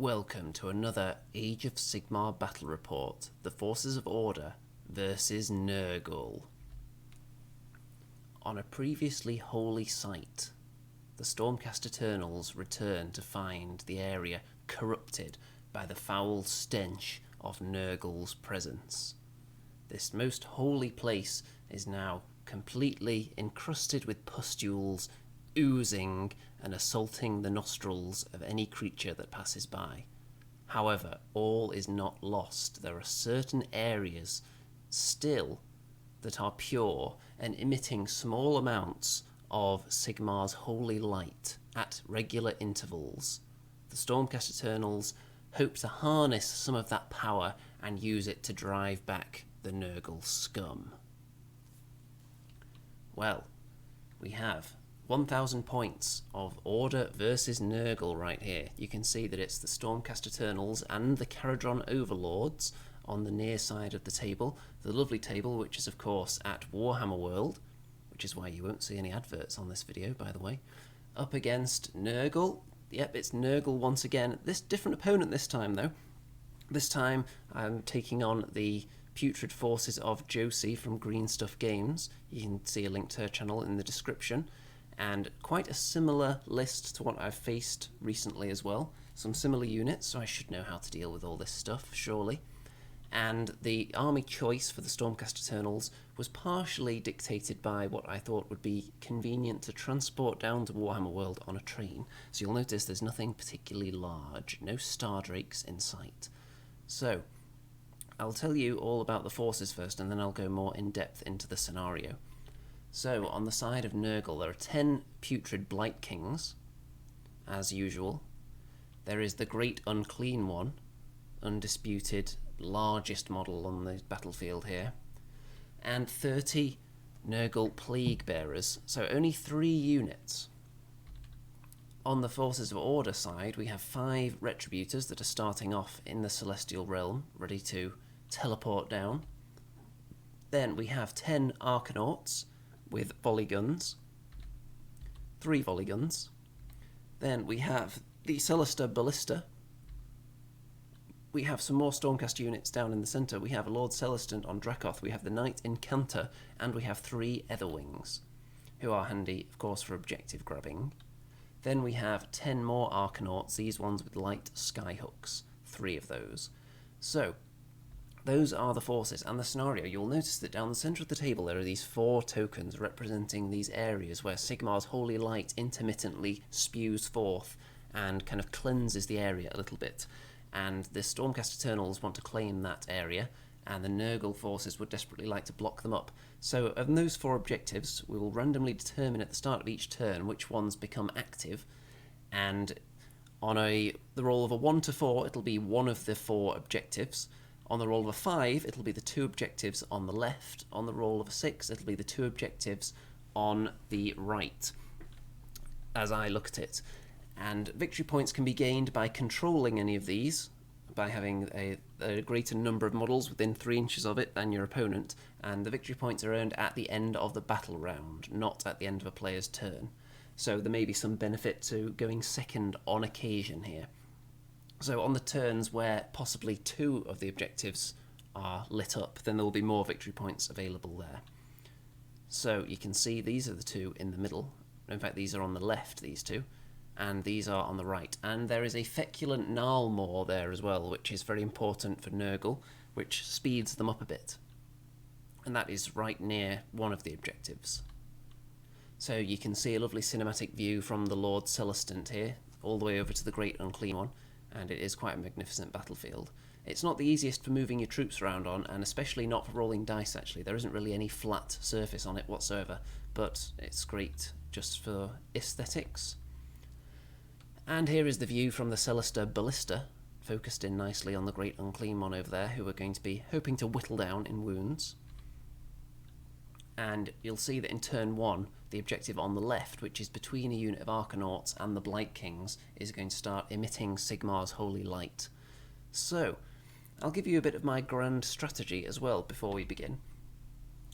Welcome to another Age of Sigmar battle report, the Forces of Order versus Nurgle. On a previously holy site, the Stormcast Eternals return to find the area corrupted by the foul stench of Nurgle's presence. This most holy place is now completely encrusted with pustules, oozing and assaulting the nostrils of any creature that passes by. However, all is not lost. There are certain areas still that are pure and emitting small amounts of Sigmar's holy light at regular intervals. The Stormcast Eternals hope to harness some of that power and use it to drive back the Nurgle scum. Well, we have 1,000 points of Order versus Nurgle right here. You can see that it's the Stormcast Eternals and the Kharadron Overlords on the near side of the table. The lovely table, which is of course at Warhammer World, which is why you won't see any adverts on this video, by the way. Up against Nurgle. Yep, it's Nurgle once again. This different opponent this time, though. This time I'm taking on the putrid forces of Josie from Green Stuff Games. You can see a link to her channel in the description. And quite a similar list to what I've faced recently as well. Some similar units, so I should know how to deal with all this stuff, surely. And the army choice for the Stormcast Eternals was partially dictated by what I thought would be convenient to transport down to Warhammer World on a train. So you'll notice there's nothing particularly large, no Stardrakes in sight. So, I'll tell you all about the forces first, and then I'll go more in depth into the scenario. So, on the side of Nurgle, there are 10 putrid Blight Kings, as usual. There is the Great Unclean One, undisputed, largest model on the battlefield here, and 30 Nurgle Plague Bearers, so only 3 units. On the Forces of Order side, we have 5 Retributors that are starting off in the Celestial Realm, ready to teleport down. Then we have 10 Arcanauts with volley guns, 3 volley guns. Then we have the Celestar Ballista. We have some more Stormcast units down in the centre. We have Lord Celestant on Dracoth, we have the Knight Incanter, and we have 3 Etherwings, who are handy, of course, for objective grabbing. Then we have 10 more Arcanauts, these ones with light skyhooks, 3 of those. So, those are the forces and the scenario. You'll notice that down the centre of the table there are these 4 tokens representing these areas where Sigmar's holy light intermittently spews forth and kind of cleanses the area a little bit. And the Stormcast Eternals want to claim that area, and the Nurgle forces would desperately like to block them up. So of those 4 objectives, we will randomly determine at the start of each turn which ones become active, and on the roll of a 1 to 4, it'll be one of the 4 objectives. On the roll of a 5, it'll be the 2 objectives on the left. On the roll of a 6, it'll be the 2 objectives on the right, as I look at it. And victory points can be gained by controlling any of these, by having a greater number of models within 3 inches of it than your opponent, and the victory points are earned at the end of the battle round, not at the end of a player's turn. So there may be some benefit to going second on occasion here. So on the turns where possibly 2 of the objectives are lit up, then there will be more victory points available there. So you can see these are the 2 in the middle. In fact, these are on the left, these 2. And these are on the right. And there is a feculent Gnarlmaw there as well, which is very important for Nurgle, which speeds them up a bit. And that is right near one of the objectives. So you can see a lovely cinematic view from the Lord Celestant here, all the way over to the Great Unclean One, and it is quite a magnificent battlefield. It's not the easiest for moving your troops around on, and especially not for rolling dice actually. There isn't really any flat surface on it whatsoever, but it's great just for aesthetics. And here is the view from the Celestar Ballista, focused in nicely on the Great Unclean One over there, who we're going to be hoping to whittle down in wounds. And you'll see that in turn 1, the objective on the left, which is between a unit of Arcanauts and the Blight Kings, is going to start emitting Sigmar's holy light. So, I'll give you a bit of my grand strategy as well before we begin.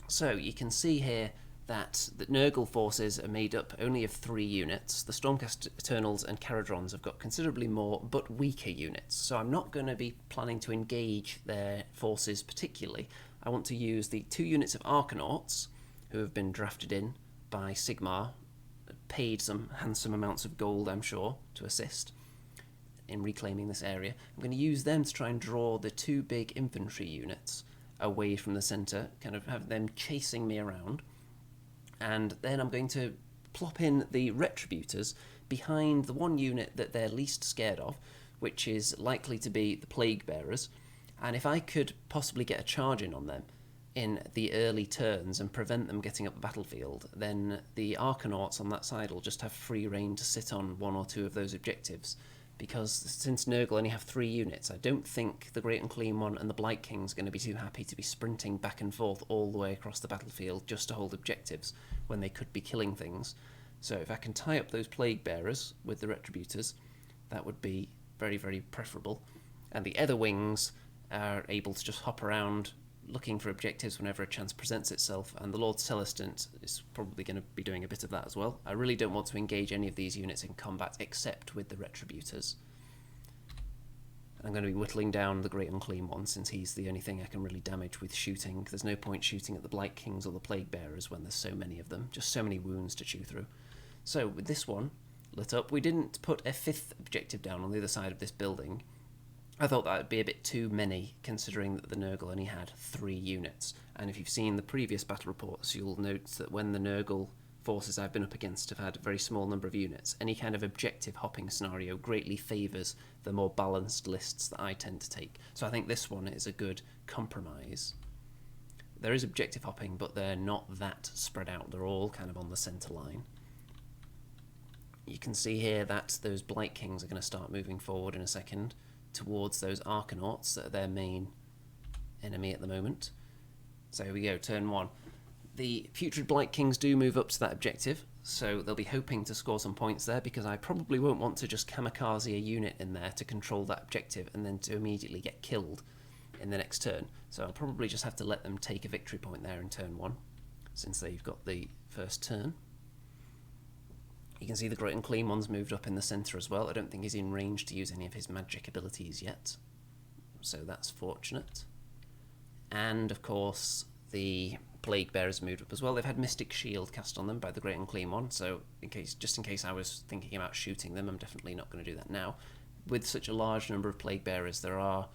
So, you can see here that the Nurgle forces are made up only of 3 units. The Stormcast Eternals and Kharadrons have got considerably more, but weaker units. So I'm not going to be planning to engage their forces particularly. I want to use the 2 units of Arcanauts, who have been drafted in by Sigmar, paid some handsome amounts of gold, I'm sure, to assist in reclaiming this area. I'm going to use them to try and draw the 2 big infantry units away from the centre, kind of have them chasing me around. And then I'm going to plop in the Retributors behind the 1 unit that they're least scared of, which is likely to be the Plague Bearers. And if I could possibly get a charge in on them in the early turns and prevent them getting up the battlefield, then the Arcanauts on that side will just have free reign to sit on 1 or 2 of those objectives. Because since Nurgle only have 3 units, I don't think the Great Unclean One and the Blight Kings are going to be too happy to be sprinting back and forth all the way across the battlefield just to hold objectives when they could be killing things. So if I can tie up those Plague Bearers with the Retributors, that would be very, very preferable. And the Ether Wings are able to just hop around looking for objectives whenever a chance presents itself, and the Lord Celestant is probably going to be doing a bit of that as well. I really don't want to engage any of these units in combat except with the Retributors. I'm going to be whittling down the Great Unclean One since he's the only thing I can really damage with shooting. There's no point shooting at the Blight Kings or the Plague Bearers when there's so many of them, just so many wounds to chew through. So with this one lit up, we didn't put a 5th objective down on the other side of this building. I thought that would be a bit too many, considering that the Nurgle only had 3 units. And if you've seen the previous battle reports, you'll note that when the Nurgle forces I've been up against have had a very small number of units, any kind of objective hopping scenario greatly favours the more balanced lists that I tend to take. So I think this one is a good compromise. There is objective hopping, but they're not that spread out. They're all kind of on the centre line. You can see here that those Blight Kings are going to start moving forward in a second towards those Arcanauts that are their main enemy at the moment. So here we go, turn 1. The Putrid Blight Kings do move up to that objective, so they'll be hoping to score some points there, because I probably won't want to just kamikaze a unit in there to control that objective and then to immediately get killed in the next turn. So I'll probably just have to let them take a victory point there in turn 1, since they've got the first turn. You can see the Great Unclean One's moved up in the centre as well. I don't think he's in range to use any of his magic abilities yet, so that's fortunate. And of course the Plague Bearers moved up as well. They've had Mystic Shield cast on them by the Great Unclean One, so just in case I was thinking about shooting them, I'm definitely not going to do that now. With such a large number of Plague Bearers, there are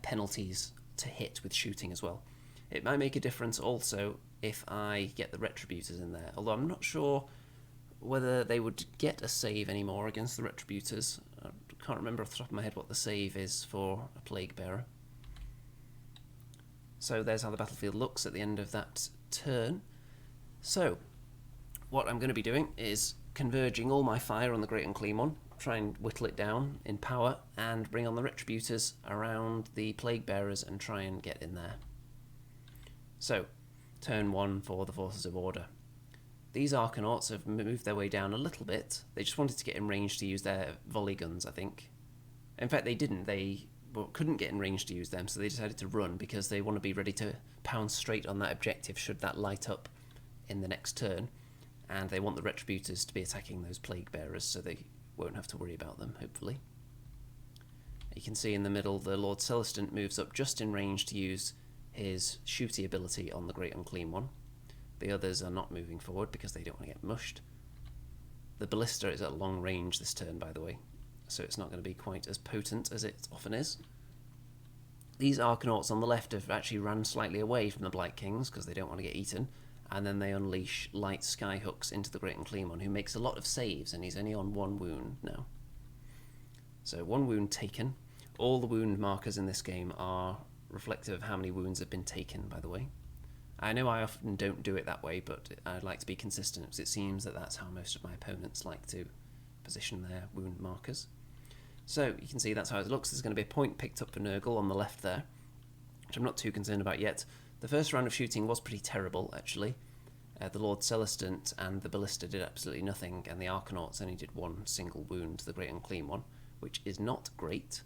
penalties to hit with shooting as well. It might make a difference also if I get the Retributors in there, although I'm not sure whether they would get a save anymore against the Retributors. I can't remember off the top of my head what the save is for a Plague Bearer. So there's how the battlefield looks at the end of that turn. So what I'm going to be doing is converging all my fire on the Great Unclean One, try and whittle it down in power, and bring on the Retributors around the Plague Bearers and try and get in there. So, turn 1 for the Forces of Order. These Arcanauts have moved their way down a little bit. They just wanted to get in range to use their volley guns, I think. In fact, they didn't. They couldn't get in range to use them, so they decided to run because they want to be ready to pound straight on that objective should that light up in the next turn. And they want the Retributors to be attacking those Plague Bearers, so they won't have to worry about them, hopefully. You can see in the middle the Lord Celestant moves up just in range to use his shooty ability on the Great Unclean One. The others are not moving forward because they don't want to get mushed. The Ballista is at long range this turn, by the way, so it's not going to be quite as potent as it often is. These Arcanauts on the left have actually ran slightly away from the Blight Kings because they don't want to get eaten, and then they unleash light skyhooks into the Great Unclean One, who makes a lot of saves, and he's only on 1 wound now. So 1 wound taken. All the wound markers in this game are reflective of how many wounds have been taken, by the way. I know I often don't do it that way, but I like to be consistent because it seems that that's how most of my opponents like to position their wound markers. So you can see that's how it looks. There's going to be a point picked up for Nurgle on the left there, which I'm not too concerned about yet. The first round of shooting was pretty terrible, actually. The Lord Celestant and the Ballista did absolutely nothing, and the Arcanauts only did 1 single wound to the Great Unclean One, which is not great.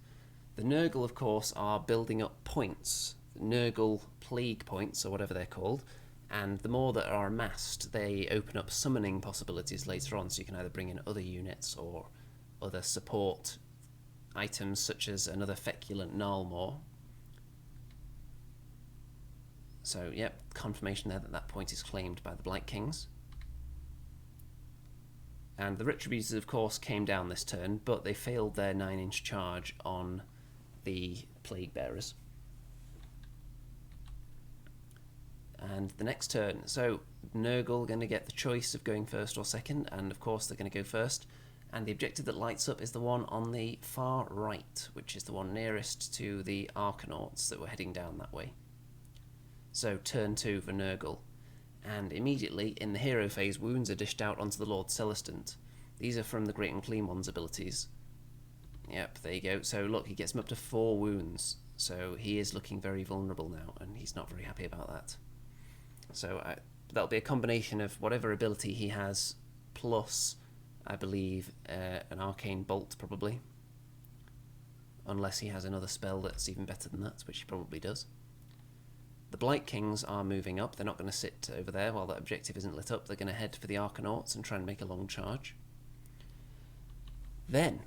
The Nurgle, of course, are building up points. Nurgle plague points, or whatever they're called, And the more that are amassed, they open up summoning possibilities later on, so you can either bring in other units or other support items, such as another feculent Gnarlmaw. So, yep, confirmation there that that point is claimed by the Blight Kings. And the Retributors, of course, came down this turn, but they failed their 9-inch charge on the Plague Bearers. And the next turn, so Nurgle going to get the choice of going first or second, and of course they're going to go first. And the objective that lights up is the one on the far right, which is the one nearest to the Arcanauts that were heading down that way. So turn 2 for Nurgle. And immediately, in the hero phase, wounds are dished out onto the Lord Celestant. These are from the Great Unclean One's abilities. Yep, there you go. So look, he gets him up to 4 wounds. So he is looking very vulnerable now, and he's not very happy about that. So that'll be a combination of whatever ability he has, plus, I believe, an Arcane Bolt, probably. Unless he has another spell that's even better than that, which he probably does. The Blight Kings are moving up. They're not going to sit over there while that objective isn't lit up. They're going to head for the Arcanauts and try and make a long charge. Then,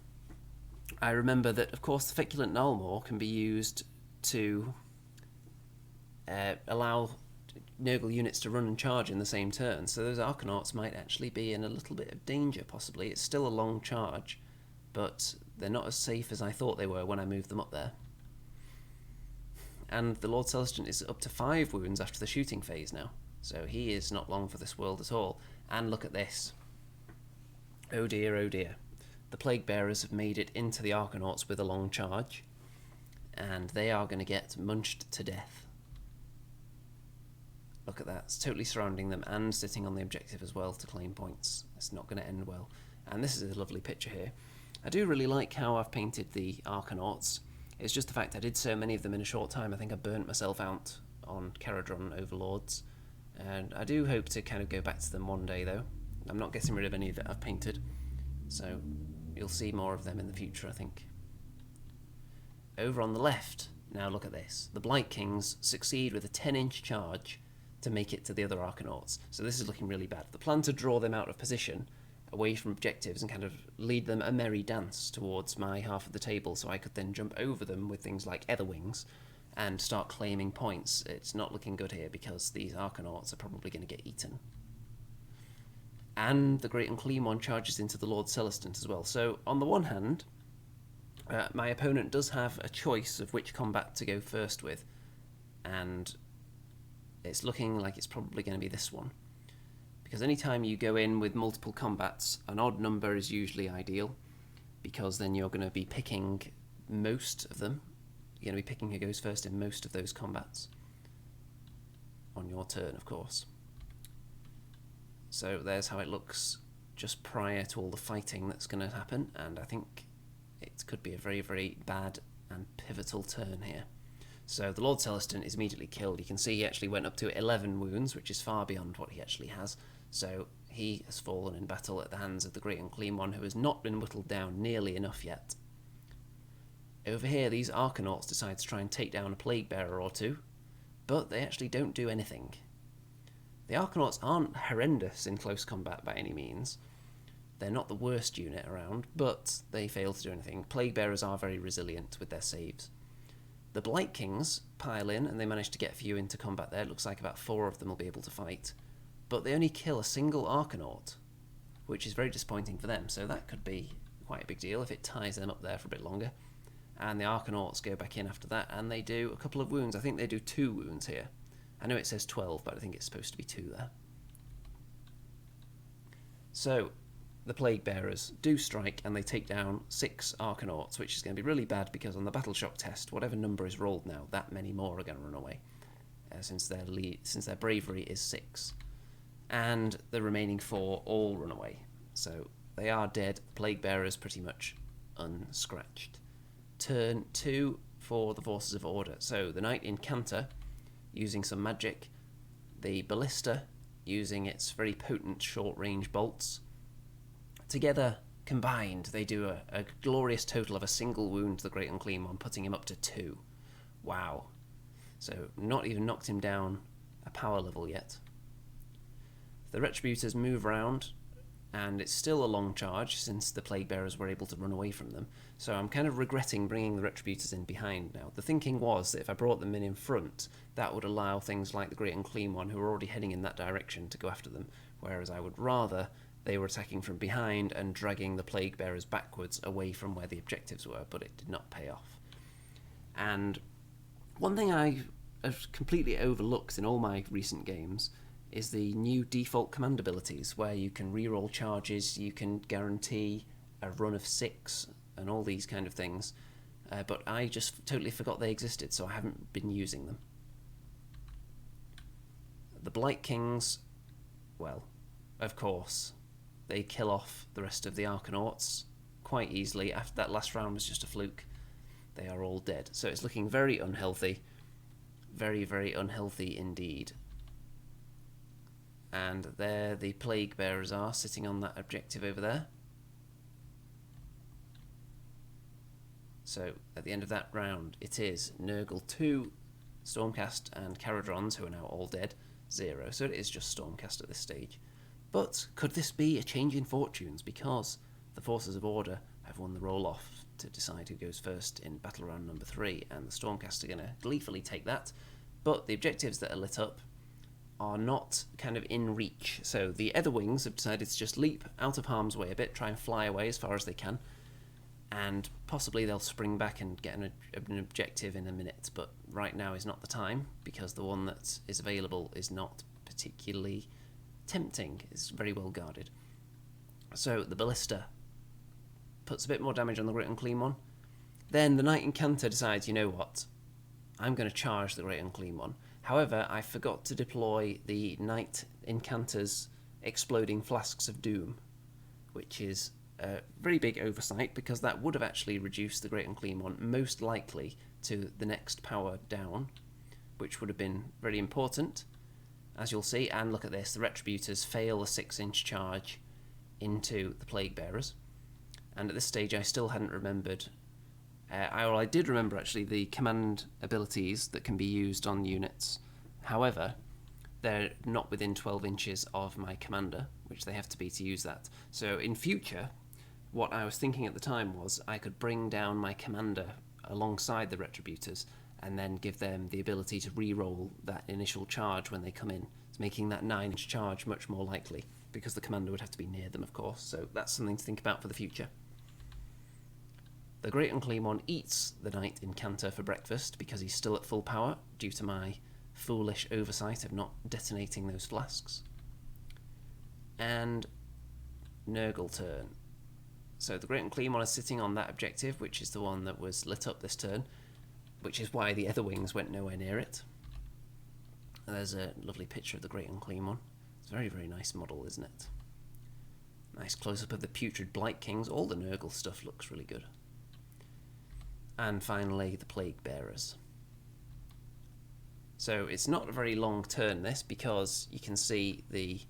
I remember that, of course, the Feculent Gnarlmaw can be used to allow Nurgle units to run and charge in the same turn, so those Arcanauts might actually be in a little bit of danger, possibly. It's still a long charge, but they're not as safe as I thought they were when I moved them up there. And the Lord Celestant is up to 5 wounds after the shooting phase now, so he is not long for this world at all. And look at this. Oh dear, oh dear. The Plague Bearers have made it into the Arcanauts with a long charge, and they are going to get munched to death. Look at that, it's totally surrounding them and sitting on the objective as well to claim points. It's not going to end well. And this is a lovely picture here. I do really like how I've painted the Arcanauts. It's just the fact I did so many of them in a short time. I think I burnt myself out on Kharadron Overlords. And I do hope to kind of go back to them one day though. I'm not getting rid of any that I've painted. So you'll see more of them in the future, I think. Over on the left, now look at this. The Blight Kings succeed with a 10-inch charge to make it to the other Arcanauts. So this is looking really bad. The plan to draw them out of position, away from objectives, and kind of lead them a merry dance towards my half of the table, so I could then jump over them with things like Etherwings and start claiming points. It's not looking good here because these Arcanauts are probably going to get eaten. And the Great Unclean One charges into the Lord Celestant as well. So on the one hand, my opponent does have a choice of which combat to go first with, and it's looking like it's probably going to be this one. Because anytime you go in with multiple combats, an odd number is usually ideal, because then you're going to be picking most of them. You're going to be picking who goes first in most of those combats. On your turn, of course. So there's how it looks just prior to all the fighting that's going to happen, and I think it could be a very, very bad and pivotal turn here. So the Lord Celestant is immediately killed. You can see he actually went up to 11 wounds, which is far beyond what he actually has. So he has fallen in battle at the hands of the Great Unclean One, who has not been whittled down nearly enough yet. Over here, these Arcanauts decide to try and take down a Plague Bearer or two, but they actually don't do anything. The Arcanauts aren't horrendous in close combat by any means. They're not the worst unit around, but they fail to do anything. Plague Bearers are very resilient with their saves. The Blight Kings pile in, and they manage to get a few into combat there. It looks like about 4 of them will be able to fight. But they only kill a single Arcanaut, which is very disappointing for them. So that could be quite a big deal if it ties them up there for a bit longer. And the Arcanauts go back in after that, and they do a couple of wounds. I think they do 2 wounds here. I know it says 12, but I think it's supposed to be 2 there. So the Plague Bearers do strike, and they take down 6 Arcanauts, which is going to be really bad because on the Battle Shock test, whatever number is rolled now, that many more are going to run away, since their bravery is 6. And the remaining 4 all run away. So they are dead. Plague Bearers pretty much unscratched. Turn 2 for the Forces of Order. So the Knight Incanter, using some magic. The Ballista, using its very potent short-range bolts. Together, combined, they do a glorious total of a single wound to the Great Unclean One, putting him up to 2. Wow. So not even knocked him down a power level yet. The Retributors move around, and it's still a long charge since the Plague Bearers were able to run away from them. So I'm kind of regretting bringing the Retributors in behind now. The thinking was that if I brought them in front, that would allow things like the Great Unclean One, who are already heading in that direction, to go after them, whereas I would rather they were attacking from behind and dragging the Plague Bearers backwards away from where the objectives were, but it did not pay off. And one thing I have completely overlooked in all my recent games is the new default command abilities, where you can reroll charges, you can guarantee a run of 6, and all these kind of things. But I just totally forgot they existed, so I haven't been using them. The Blight Kings, well, of course, they kill off the rest of the Arcanauts quite easily. After that last round was just a fluke. They are all dead. So it's looking very unhealthy. Very, very unhealthy indeed. And there the Plague Bearers are, sitting on that objective over there. So at the end of that round, it is Nurgle 2, Stormcast and Kharadrons, who are now all dead, 0. So it is just Stormcast at this stage. But could this be a change in fortunes, because the Forces of Order have won the roll-off to decide who goes first in battle round number 3, and the Stormcast are going to gleefully take that. But the objectives that are lit up are not kind of in reach. So the Etherwings have decided to just leap out of harm's way a bit, try and fly away as far as they can, and possibly they'll spring back and get an objective in a minute, but right now is not the time, because the one that is available is not particularly tempting. It's very well guarded. So the Ballista puts a bit more damage on the Great Unclean One. Then the Knight Incanter decides, you know what, I'm going to charge the Great Unclean One. However, I forgot to deploy the Knight Incanter's Exploding Flasks of Doom, which is a very big oversight, because that would have actually reduced the Great Unclean One most likely to the next power down, which would have been very important, as you'll see. And look at this, the Retributors fail a 6-inch charge into the Plague Bearers. And at this stage I still hadn't remembered, I did remember actually the command abilities that can be used on units. However, they're not within 12 inches of my commander, which they have to be to use that. So in future, what I was thinking at the time was I could bring down my commander alongside the Retributors and then give them the ability to re-roll that initial charge when they come in, making that 9-inch charge much more likely, because the commander would have to be near them, of course. So that's something to think about for the future. The Great Unclean One eats the Knight Incanter for breakfast, because he's still at full power, due to my foolish oversight of not detonating those flasks. And Nurgle turn. So the Great Unclean One is sitting on that objective, which is the one that was lit up this turn, which is why the Etherwings went nowhere near it. And there's a lovely picture of the Great Unclean One. It's a very, very nice model, isn't it? Nice close-up of the putrid Blight Kings. All the Nurgle stuff looks really good. And finally, the Plague Bearers. So it's not a very long turn, this, because you can see the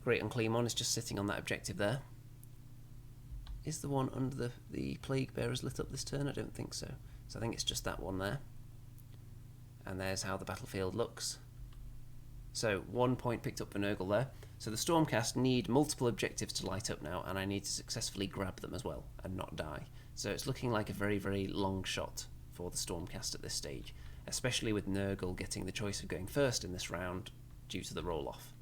Great Unclean One is just sitting on that objective there. Is the one under the Plague Bearers lit up this turn? I don't think so. So I think it's just that one there. And there's how the battlefield looks. So 1 point picked up for Nurgle there. So the Stormcast need multiple objectives to light up now, and I need to successfully grab them as well and not die. So it's looking like a very, very long shot for the Stormcast at this stage, especially with Nurgle getting the choice of going first in this round due to the roll-off.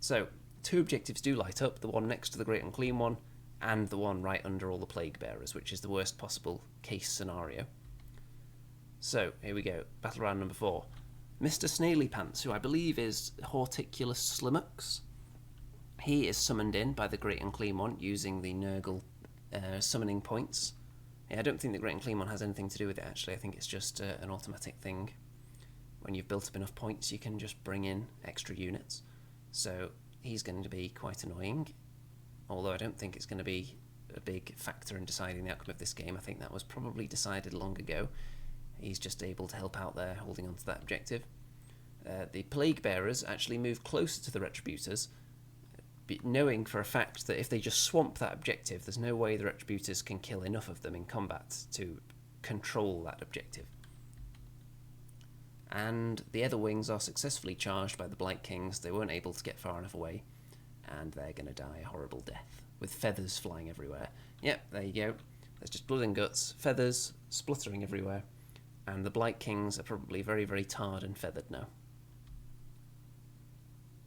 So 2 objectives do light up, the one next to the Great Unclean One and the one right under all the Plague Bearers, which is the worst possible case scenario. So here we go, battle round number 4. Mr. Snaily Pants, who I believe is Horticulus Slimmux, he is summoned in by the Great Unclean One using the Nurgle summoning points. Yeah, I don't think the Great Unclean One has anything to do with it, actually. I think it's just an automatic thing. When you've built up enough points, you can just bring in extra units. So he's going to be quite annoying, although I don't think it's going to be a big factor in deciding the outcome of this game. I think that was probably decided long ago. He's just able to help out there, holding on to that objective. The Plague Bearers actually move closer to the Retributors, knowing for a fact that if they just swamp that objective, there's no way the Retributors can kill enough of them in combat to control that objective. and the other wings are successfully charged by the Blight Kings. They weren't able to get far enough away, and they're going to die a horrible death, with feathers flying everywhere. Yep, there you go. There's just blood and guts, feathers spluttering everywhere, and the Blight Kings are probably very, very tarred and feathered now.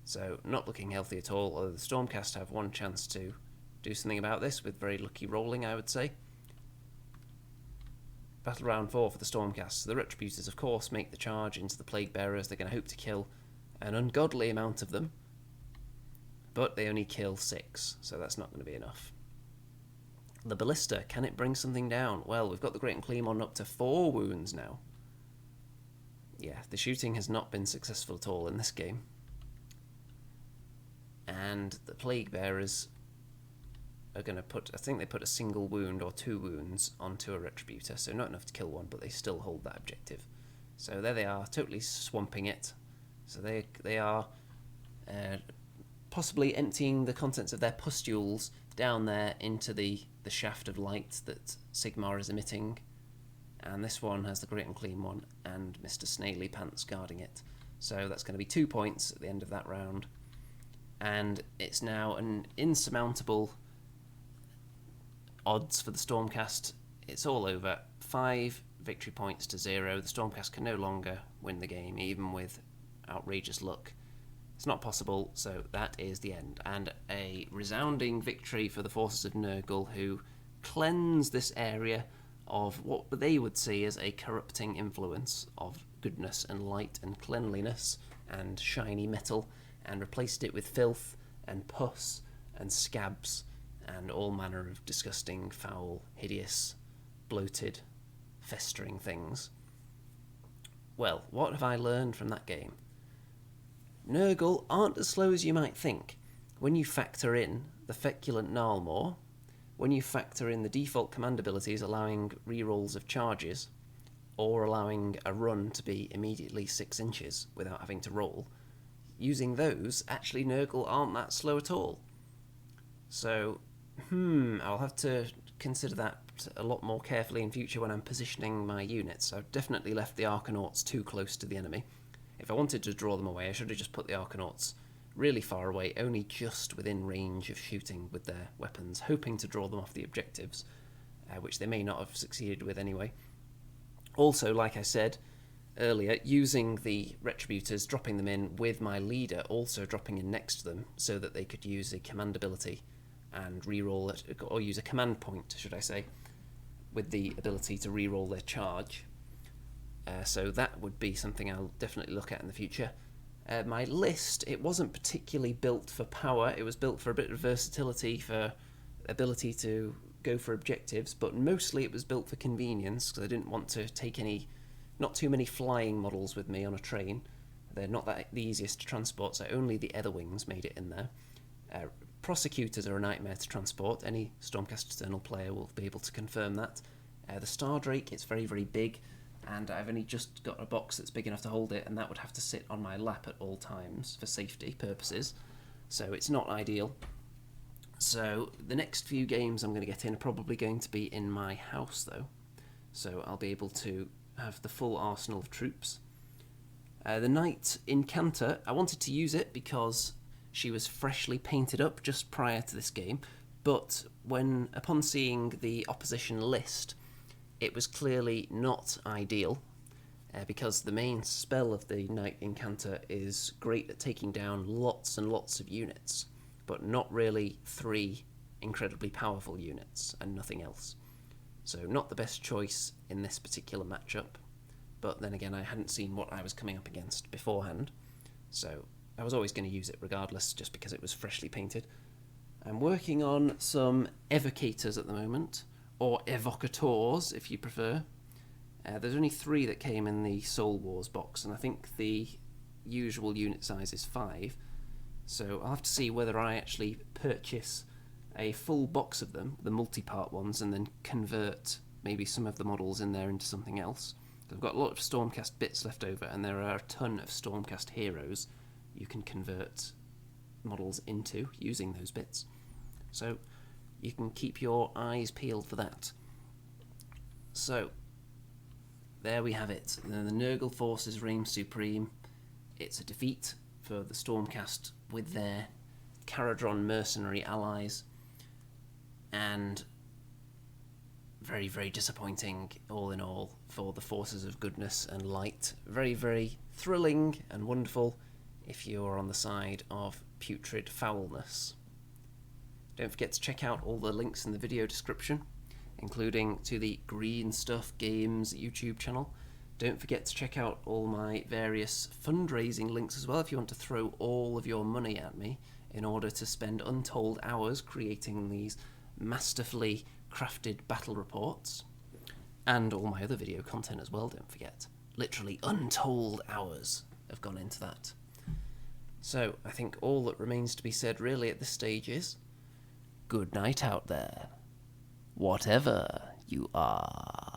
So, not looking healthy at all, although the Stormcast have one chance to do something about this with very lucky rolling, I would say. Battle round 4 for the Stormcast. The Retributors, of course, make the charge into the Plague Bearers. They're going to hope to kill an ungodly amount of them, but they only kill 6, so that's not going to be enough. The Ballista, can it bring something down? Well, we've got the Great Unclean on up to 4 wounds now. Yeah, the shooting has not been successful at all in this game. And the Plague Bearers are going to put, I think they put a single wound or 2 wounds onto a Retributor, so not enough to kill one, but they still hold that objective. So there they are, totally swamping it. So they are possibly emptying the contents of their pustules down there into the shaft of light that Sigmar is emitting. And this one has the Great Unclean one and Mr. Snaily Pants guarding it. So that's going to be 2 points at the end of that round. And it's now an insurmountable odds for the Stormcast. It's all over. 5 victory points to 0. The Stormcast can no longer win the game, even with outrageous luck. It's not possible, so that is the end. And a resounding victory for the forces of Nurgle, who cleanse this area of what they would see as a corrupting influence of goodness and light and cleanliness and shiny metal, and replaced it with filth and pus and scabs and all manner of disgusting, foul, hideous, bloated, festering things. Well, what have I learned from that game? Nurgle aren't as slow as you might think. When you factor in the feculent Gnarlmaw, when you factor in the default command abilities allowing rerolls of charges, or allowing a run to be immediately 6 inches without having to roll, using those, actually Nurgle aren't that slow at all. So, I'll have to consider that a lot more carefully in future when I'm positioning my units. I've definitely left the Arcanauts too close to the enemy. If I wanted to draw them away, I should have just put the Arcanauts really far away, only just within range of shooting with their weapons, hoping to draw them off the objectives, which they may not have succeeded with anyway. Also, like I said earlier, using the Retributors, dropping them in with my leader also dropping in next to them so that they could use a command ability and reroll it, or use a command point, should I say, with the ability to reroll their charge. So that would be something I'll definitely look at in the future. My list, it wasn't particularly built for power, it was built for a bit of versatility, for ability to go for objectives, but mostly it was built for convenience, because I didn't want to take not too many flying models with me on a train. They're not the easiest to transport, so only the Etherwings made it in there. Prosecutors are a nightmare to transport. Any Stormcast Eternal player will be able to confirm that. The Stardrake, it's very, very big, and I've only just got a box that's big enough to hold it, and that would have to sit on my lap at all times for safety purposes, so it's not ideal. So the next few games I'm going to get in are probably going to be in my house, though, so I'll be able to have the full arsenal of troops. The Knight Incanter, I wanted to use it because she was freshly painted up just prior to this game, but upon seeing the opposition list, it was clearly not ideal, because the main spell of the Knight Incanter is great at taking down lots and lots of units, but not really 3 incredibly powerful units and nothing else. So not the best choice in this particular matchup, but then again I hadn't seen what I was coming up against beforehand, so I was always going to use it regardless, just because it was freshly painted. I'm working on some Evocators at the moment, or Evocators if you prefer. There's only 3 that came in the Soul Wars box, and I think the usual unit size is 5, so I'll have to see whether I actually purchase a full box of them, the multi-part ones, and then convert maybe some of the models in there into something else. I've got a lot of Stormcast bits left over, and there are a ton of Stormcast heroes you can convert models into using those bits. So you can keep your eyes peeled for that. So there we have it. The Nurgle forces reign supreme. It's a defeat for the Stormcast with their Kharadron mercenary allies, and very, very disappointing all in all for the forces of goodness and light. Very, very thrilling and wonderful if you're on the side of putrid foulness. Don't forget to check out all the links in the video description, including to the Green Stuff Games YouTube channel. Don't forget to check out all my various fundraising links as well if you want to throw all of your money at me in order to spend untold hours creating these masterfully crafted battle reports. And all my other video content as well, don't forget. Literally untold hours have gone into that. So I think all that remains to be said really at this stage is good night out there, whatever you are.